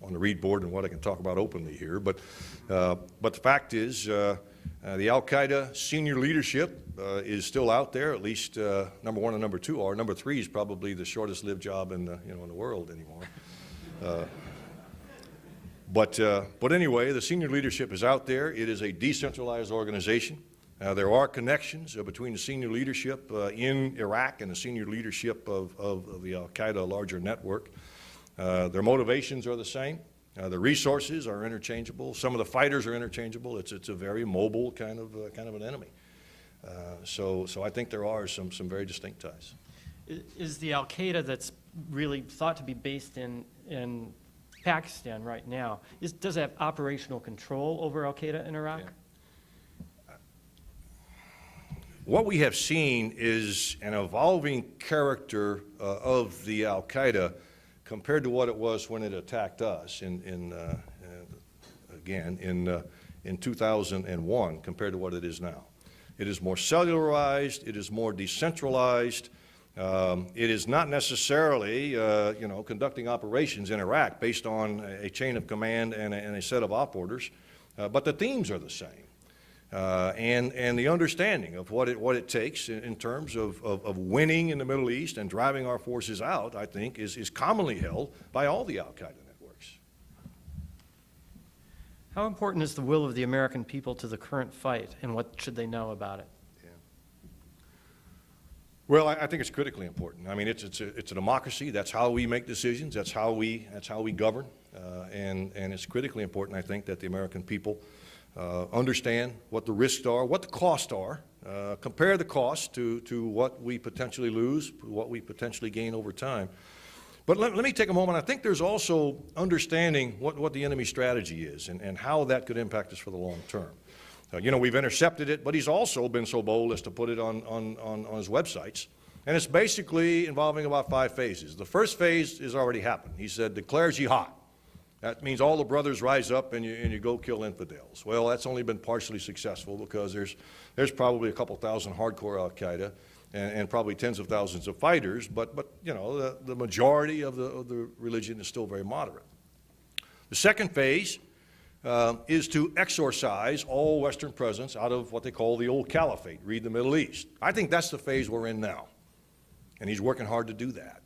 on the read board and what I can talk about openly here. But the fact is, the al-Qaeda senior leadership is still out there. At least number one and number two are. Number three is probably the shortest-lived job in the world anymore. But anyway, the senior leadership is out there. It is a decentralized organization. There are connections between the senior leadership in Iraq and the senior leadership of the al-Qaeda larger network. Their motivations are the same. The resources are interchangeable. Some of the fighters are interchangeable. It's a very mobile kind of an enemy. So I think there are some very distinct ties. Is the al-Qaeda that's really thought to be based in Pakistan right now, does it have operational control over al-Qaeda in Iraq? Yeah. What we have seen is an evolving character of the al-Qaeda compared to what it was when it attacked us in 2001 compared to what it is now. It is more cellularized. It is more decentralized. It is not necessarily, conducting operations in Iraq based on a chain of command and a set of op orders, but the themes are the same. And the understanding of what it takes in terms of winning in the Middle East and driving our forces out, I think, is commonly held by all the al-Qaeda networks. How important is the will of the American people to the current fight, and what should they know about it? Yeah. Well, I think it's critically important. I mean, it's a democracy. That's how we make decisions. That's how we govern. And it's critically important, I think, that the American people understand what the risks are, what the costs are, compare the cost to what we potentially lose, what we potentially gain over time. But let me take a moment. I think there's also understanding what the enemy's strategy is and how that could impact us for the long term. We've intercepted it, but he's also been so bold as to put it on his websites. And it's basically involving about 5 phases. The first phase has already happened. He said, declare jihad. That means all the brothers rise up and you go kill infidels. Well, that's only been partially successful because there's probably a couple thousand hardcore al-Qaeda and probably tens of thousands of fighters, but the majority of the religion is still very moderate. The second phase is to exorcise all Western presence out of what they call the old caliphate, read the Middle East. I think that's the phase we're in now, and he's working hard to do that.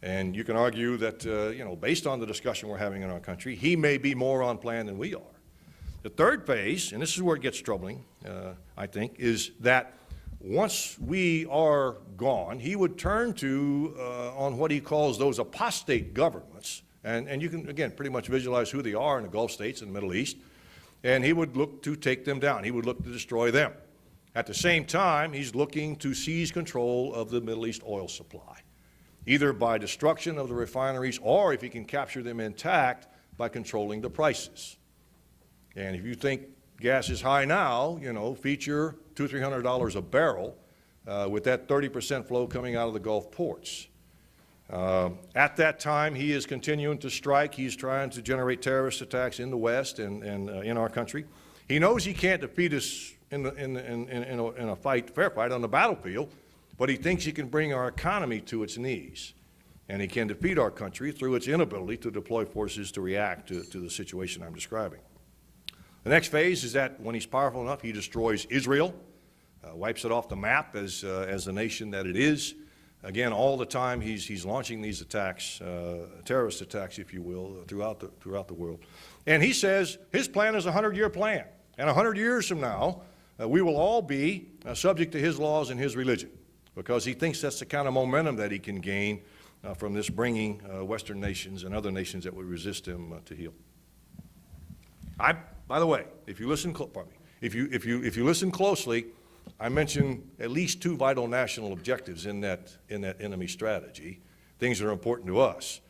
And you can argue that, based on the discussion we're having in our country, he may be more on plan than we are. The third phase, and this is where it gets troubling, I think, is that once we are gone, he would turn to on what he calls those apostate governments. And you can, again, pretty much visualize who they are in the Gulf states and the Middle East. And he would look to take them down. He would look to destroy them. At the same time, he's looking to seize control of the Middle East oil supply, either by destruction of the refineries or, if he can capture them intact, by controlling the prices. And if you think gas is high now, feature $200-300 a barrel with that 30% flow coming out of the Gulf ports. At that time, he is continuing to strike. He's trying to generate terrorist attacks in the West and in our country. He knows he can't defeat us in a fair fight on the battlefield, but he thinks he can bring our economy to its knees. And he can defeat our country through its inability to deploy forces to react to the situation I'm describing. The next phase is that when he's powerful enough, he destroys Israel, wipes it off the map as the nation that it is. Again, all the time he's launching these attacks, terrorist attacks, if you will, throughout the world. And he says his plan is a 100-year plan. And 100 years from now, we will all be subject to his laws and his religion, because he thinks that's the kind of momentum that he can gain from this bringing Western nations and other nations that would resist him to heel. By the way, if you listen, if you listen closely, I mentioned at least 2 vital national objectives in that enemy strategy, things that are important to us.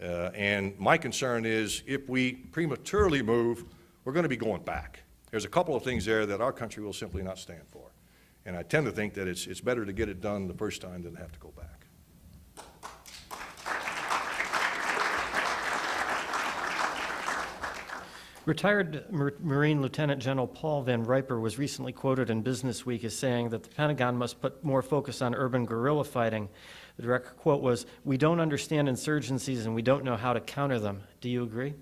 And my concern is if we prematurely move, we're going to be going back. There's a couple of things there that our country will simply not stand for. And I tend to think that it's better to get it done the first time than have to go back. Retired Marine Lieutenant General Paul Van Riper was recently quoted in Business Week as saying that the Pentagon must put more focus on urban guerrilla fighting. The direct quote was, "We don't understand insurgencies and we don't know how to counter them." Do you agree?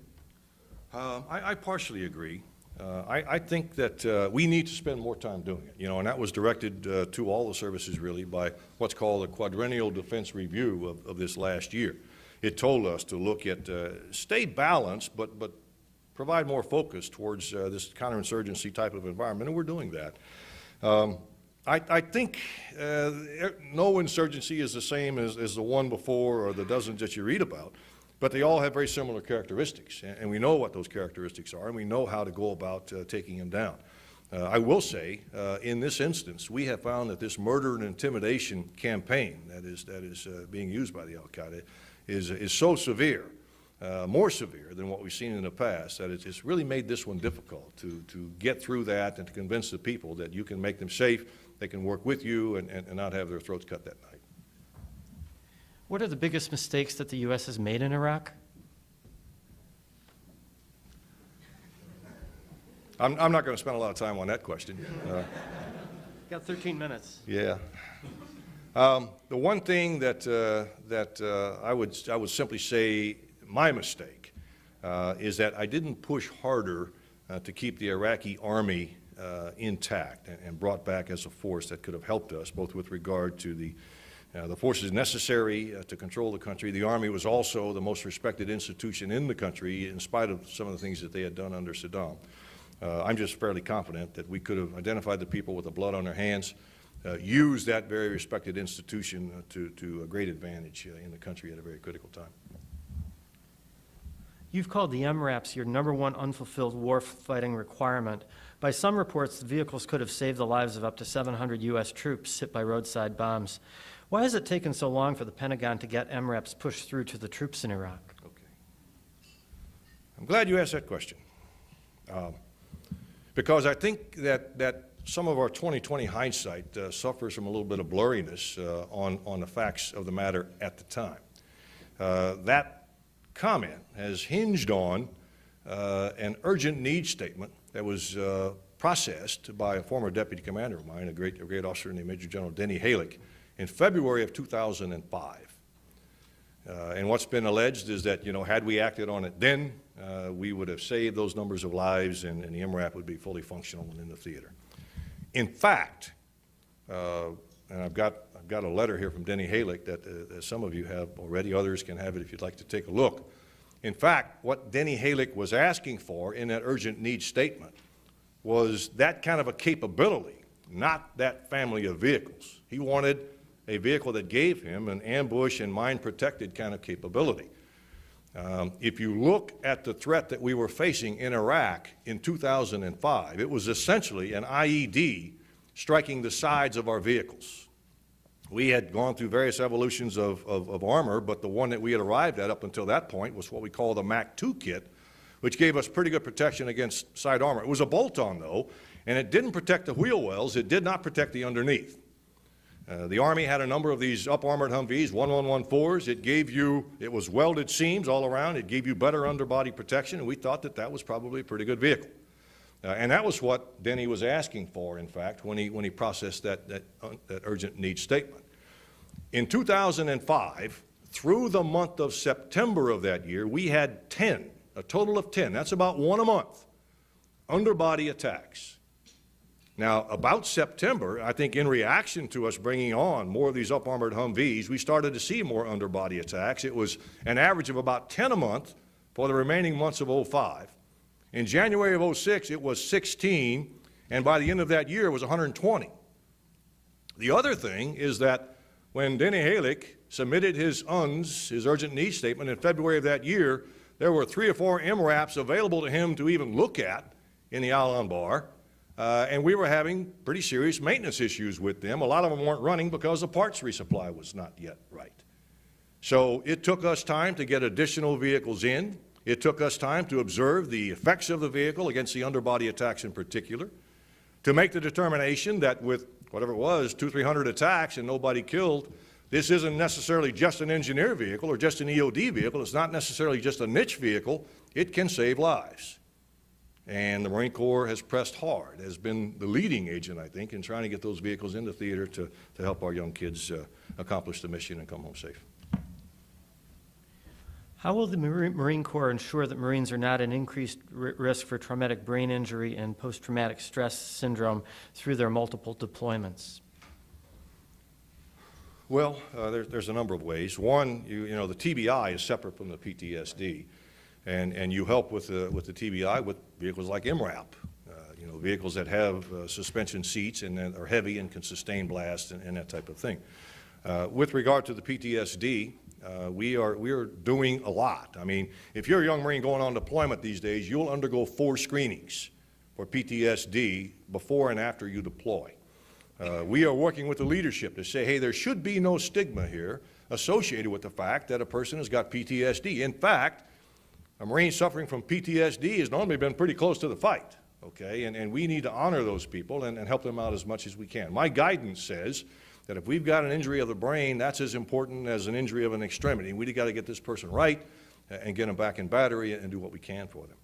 I partially agree. I think that we need to spend more time doing it, and that was directed to all the services really by what's called a quadrennial defense review of this last year. It told us to look at, stay balanced, but provide more focus towards this counterinsurgency type of environment, and we're doing that. I think no insurgency is the same as the one before or the dozens that you read about, but they all have very similar characteristics, and we know what those characteristics are, and we know how to go about taking them down. I will say, in this instance, we have found that this murder and intimidation campaign that is being used by the Al-Qaeda is so severe, more severe than what we've seen in the past, that it's really made this one difficult to get through that and to convince the people that you can make them safe, they can work with you, and not have their throats cut that night. What are the biggest mistakes that the U.S. has made in Iraq? I'm not going to spend a lot of time on that question. Got 13 minutes. Yeah. The one thing that I would simply say my mistake is that I didn't push harder to keep the Iraqi army intact and brought back as a force that could have helped us, both with regard to the forces necessary to control the country. The Army was also the most respected institution in the country, in spite of some of the things that they had done under Saddam. I'm just fairly confident that we could have identified the people with the blood on their hands, used that very respected institution to a great advantage in the country at a very critical time. You've called the MRAPs your #1 unfulfilled war-fighting requirement. By some reports, the vehicles could have saved the lives of up to 700 U.S. troops hit by roadside bombs. Why has it taken so long for the Pentagon to get MRAPs pushed through to the troops in Iraq? Okay. I'm glad you asked that question. Because I think that some of our 20/20 hindsight suffers from a little bit of blurriness on the facts of the matter at the time. That comment has hinged on an urgent needs statement that was processed by a former deputy commander of mine, a great officer named Major General Denny Halick, in February of 2005. And what's been alleged is that, had we acted on it then, we would have saved those numbers of lives and the MRAP would be fully functional and in the theater. In fact, and I've got a letter here from Denny Halick that some of you have already, others can have it if you'd like to take a look. In fact, what Denny Halick was asking for in that urgent needs statement was that kind of a capability, not that family of vehicles. He wanted a vehicle that gave him an ambush and mine-protected kind of capability. If you look at the threat that we were facing in Iraq in 2005, it was essentially an IED striking the sides of our vehicles. We had gone through various evolutions of armor, but the one that we had arrived at up until that point was what we call the MAC 2 kit, which gave us pretty good protection against side armor. It was a bolt-on, though, and it didn't protect the wheel wells. It did not protect the underneath. The Army had a number of these up-armored Humvees, 1114s. It was welded seams all around. It gave you better underbody protection, and we thought that was probably a pretty good vehicle. And that was what Denny was asking for, in fact, when he processed that urgent needs statement. In 2005, through the month of September of that year, we had 10, a total of 10, that's about one a month, underbody attacks. Now, about September, I think in reaction to us bringing on more of these up-armored Humvees, we started to see more underbody attacks. It was an average of about 10 a month for the remaining months of 05. In January of 06, it was 16, and by the end of that year, it was 120. The other thing is that when Denny Halick submitted his UNS, his urgent needs statement, in February of that year, there were 3 or 4 MRAPs available to him to even look at in the Al-Anbar. And we were having pretty serious maintenance issues with them. A lot of them weren't running because the parts resupply was not yet right. So it took us time to get additional vehicles in. It took us time to observe the effects of the vehicle against the underbody attacks in particular, to make the determination that with whatever it was, 200-300 attacks and nobody killed, this isn't necessarily just an engineer vehicle or just an EOD vehicle. It's not necessarily just a niche vehicle. It can save lives. And the Marine Corps has pressed hard, has been the leading agent, I think, in trying to get those vehicles into theater to help our young kids accomplish the mission and come home safe. How will the Marine Corps ensure that Marines are not at increased risk for traumatic brain injury and post-traumatic stress syndrome through their multiple deployments? Well, there's a number of ways. One, you know, the TBI is separate from the PTSD, and you help with the TBI with vehicles like MRAP, you know, vehicles that have suspension seats and that are heavy and can sustain blast and that type of thing. With regard to the PTSD, we are doing a lot. I mean, if you're a young Marine going on deployment these days, you'll undergo 4 screenings for PTSD before and after you deploy. We are working with the leadership to say, hey, there should be no stigma here associated with the fact that a person has got PTSD. In fact, a Marine suffering from PTSD has normally been pretty close to the fight, okay? And we need to honor those people and help them out as much as we can. My guidance says that if we've got an injury of the brain, that's as important as an injury of an extremity. We've got to get this person right and get them back in battery and do what we can for them.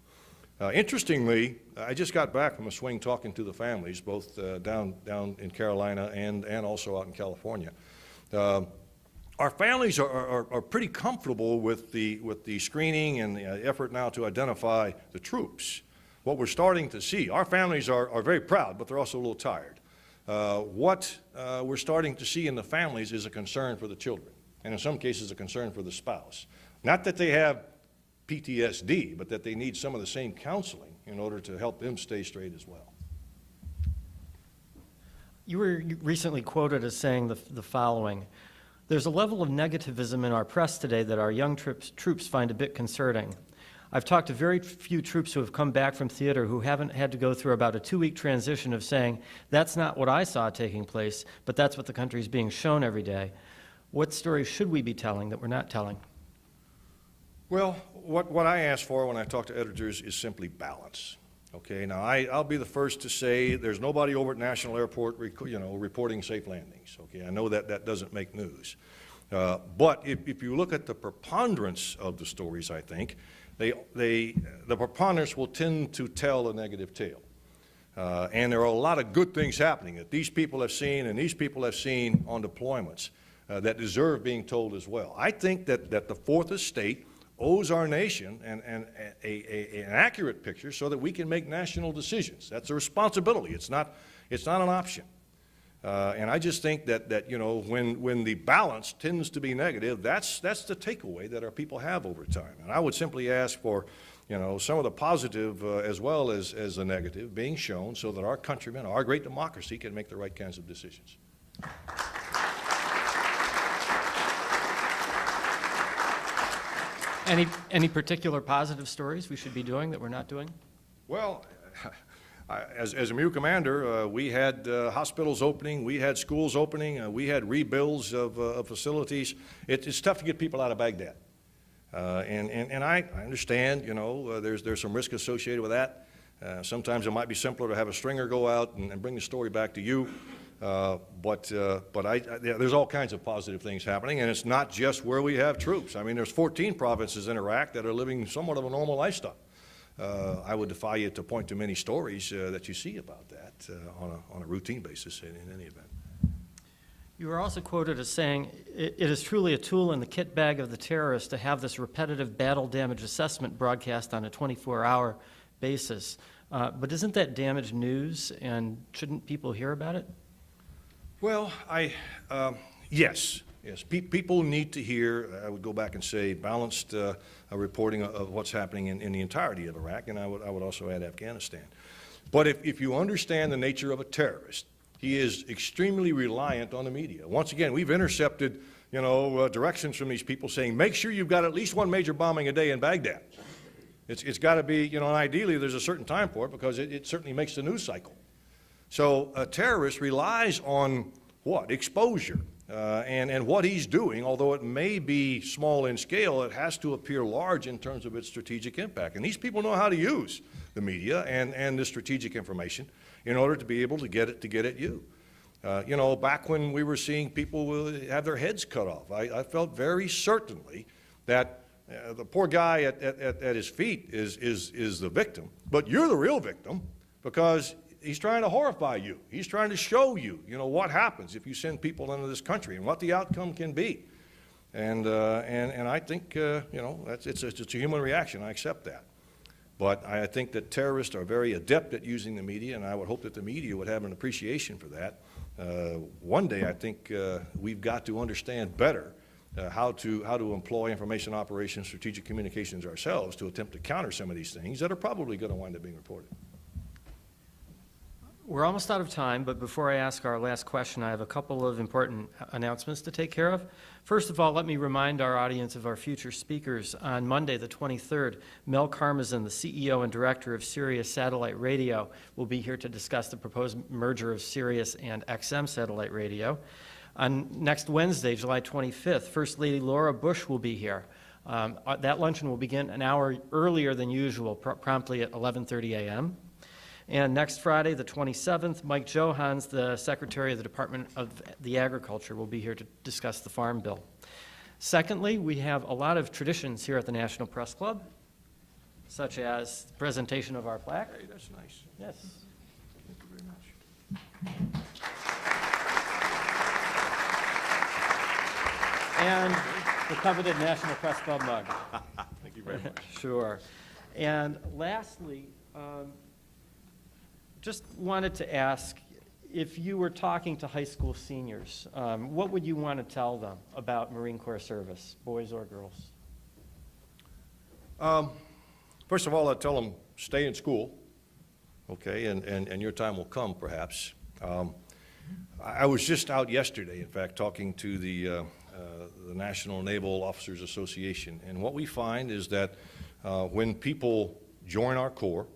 Interestingly, I just got back from a swing talking to the families, both down in Carolina and also out in California. Our families are pretty comfortable with the screening and the effort now to identify the troops. What we're starting to see, our families are very proud, but they're also a little tired. What we're starting to see in the families is a concern for the children, and in some cases a concern for the spouse. Not that they have PTSD, but that they need some of the same counseling in order to help them stay straight as well. You were recently quoted as saying the following: "There's a level of negativism in our press today that our young troops find a bit concerning. I've talked to very few troops who have come back from theater who haven't had to go through about a 2-week transition of saying, that's not what I saw taking place, but that's what the country is being shown every day. What stories should we be telling that we're not telling?" Well, what I ask for when I talk to editors is simply balance. Okay, now I'll be the first to say there's nobody over at National Airport reporting safe landings. Okay, I know that doesn't make news. But if you look at the preponderance of the stories, I think, the preponderance will tend to tell a negative tale. And there are a lot of good things happening that these people have seen and these people have seen on deployments that deserve being told as well. I think that the Fourth Estate owes our nation an accurate picture so that we can make national decisions. That's a responsibility. It's not an option. And I just think that you know, when the balance tends to be negative, that's the takeaway that our people have over time. And I would simply ask for, you know, some of the positive as well as the negative being shown so that our countrymen, our great democracy, can make the right kinds of decisions. Any particular positive stories we should be doing that we're not doing? Well, as a MU commander, we had hospitals opening, we had schools opening, we had rebuilds of facilities. It's tough to get people out of Baghdad. And I understand, you know, there's some risk associated with that. Sometimes it might be simpler to have a stringer go out and bring the story back to you. But there's all kinds of positive things happening, and it's not just where we have troops. I mean, there's 14 provinces in Iraq that are living somewhat of a normal lifestyle. I would defy you to point to many stories that you see about that on a routine basis in any event. You were also quoted as saying, it is truly a tool in the kit bag of the terrorist to have this repetitive battle damage assessment broadcast on a 24-hour basis. But isn't that damage news, and shouldn't people hear about it? Well, yes. People need to hear, I would go back and say, balanced reporting of what's happening in the entirety of Iraq, and I would also add Afghanistan. But if you understand the nature of a terrorist, he is extremely reliant on the media. Once again, we've intercepted, you know, directions from these people saying, make sure you've got at least one major bombing a day in Baghdad. It's got to be, you know, and ideally there's a certain time for it because it certainly makes the news cycle. So a terrorist relies on what? Exposure. and what he's doing, although it may be small in scale, it has to appear large in terms of its strategic impact. And these people know how to use the media and the strategic information in order to be able to get at you. You know, back when we were seeing people have their heads cut off, I felt very certainly that the poor guy at his feet is the victim, but you're the real victim because he's trying to horrify you. He's trying to show you, you know, what happens if you send people into this country and what the outcome can be. And I think, you know, it's a human reaction. I accept that. But I think that terrorists are very adept at using the media, and I would hope that the media would have an appreciation for that. One day, I think we've got to understand better how to employ information operations, strategic communications ourselves to attempt to counter some of these things that are probably going to wind up being reported. We're almost out of time, but before I ask our last question, I have a couple of important announcements to take care of. First of all, let me remind our audience of our future speakers. On Monday, the 23rd, Mel Karmazin, the CEO and director of Sirius Satellite Radio, will be here to discuss the proposed merger of Sirius and XM Satellite Radio. On next Wednesday, July 25th, First Lady Laura Bush will be here. That luncheon will begin an hour earlier than usual, promptly at 11:30 a.m. And next Friday, the 27th, Mike Johans, the Secretary of the Department of the Agriculture, will be here to discuss the Farm Bill. Secondly, we have a lot of traditions here at the National Press Club, such as the presentation of our plaque. Hey, that's nice. Yes. Thank you very much. And the coveted National Press Club mug. Thank you very much. Sure. And lastly, just wanted to ask, if you were talking to high school seniors, what would you want to tell them about Marine Corps service, boys or girls? First of all, I'd tell them, stay in school, okay, and your time will come, perhaps. I was just out yesterday, in fact, talking to the National Naval Officers Association, and what we find is that when people join our Corps,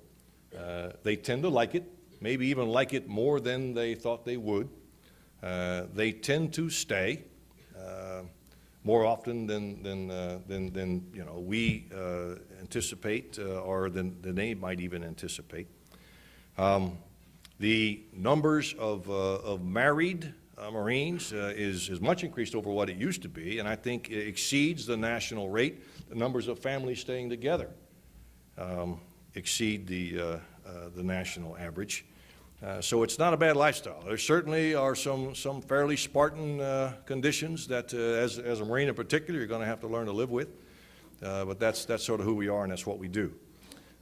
they tend to like it, maybe even like it more than they thought they would. They tend to stay more often than you know, we anticipate or than they might even anticipate. The numbers of married Marines is much increased over what it used to be, and I think it exceeds the national rate. The numbers of families staying together exceed the national average. So it's not a bad lifestyle. There certainly are some fairly Spartan conditions that, as a Marine in particular, you're going to have to learn to live with. But that's sort of who we are, and that's what we do.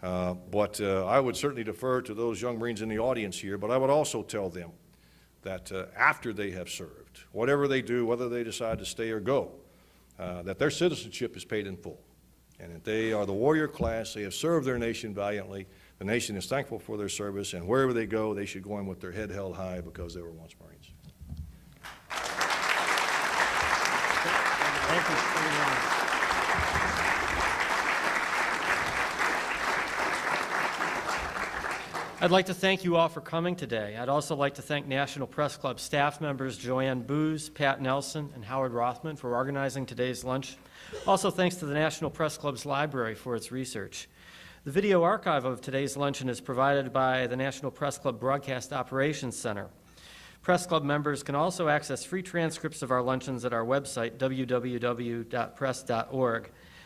But I would certainly defer to those young Marines in the audience here, but I would also tell them that after they have served, whatever they do, whether they decide to stay or go, that their citizenship is paid in full, and that they are the warrior class. They have served their nation valiantly. The nation is thankful for their service, and wherever they go, they should go in with their head held high because they were once Marines. Thank you. I'd like to thank you all for coming today. I'd also like to thank National Press Club staff members Joanne Booz, Pat Nelson, and Howard Rothman for organizing today's lunch. Also, thanks to the National Press Club's library for its research. The video archive of today's luncheon is provided by the National Press Club Broadcast Operations Center. Press Club members can also access free transcripts of our luncheons at our website, www.press.org.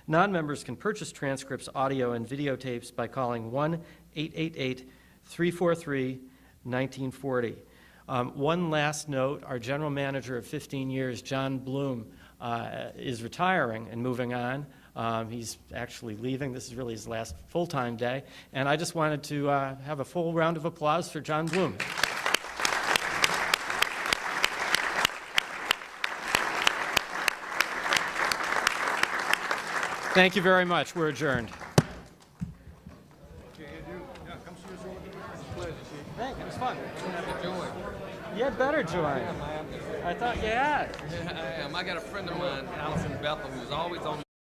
Non-members can purchase transcripts, audio, and videotapes by calling 1-888-343-1940. One last note, our general manager of 15 years, John Bloom, is retiring and moving on. He's actually leaving. This is really his last full-time day. And I just wanted to have a full round of applause for John Bloom. Thank you very much. We're adjourned. Okay, Andrew. Yeah, come see us over there. It's a pleasure, see. Thank you. It was fun. Joy. You had better join. I thought you had. Yeah, I am. I got a friend of mine, Allison Bethel, who's always on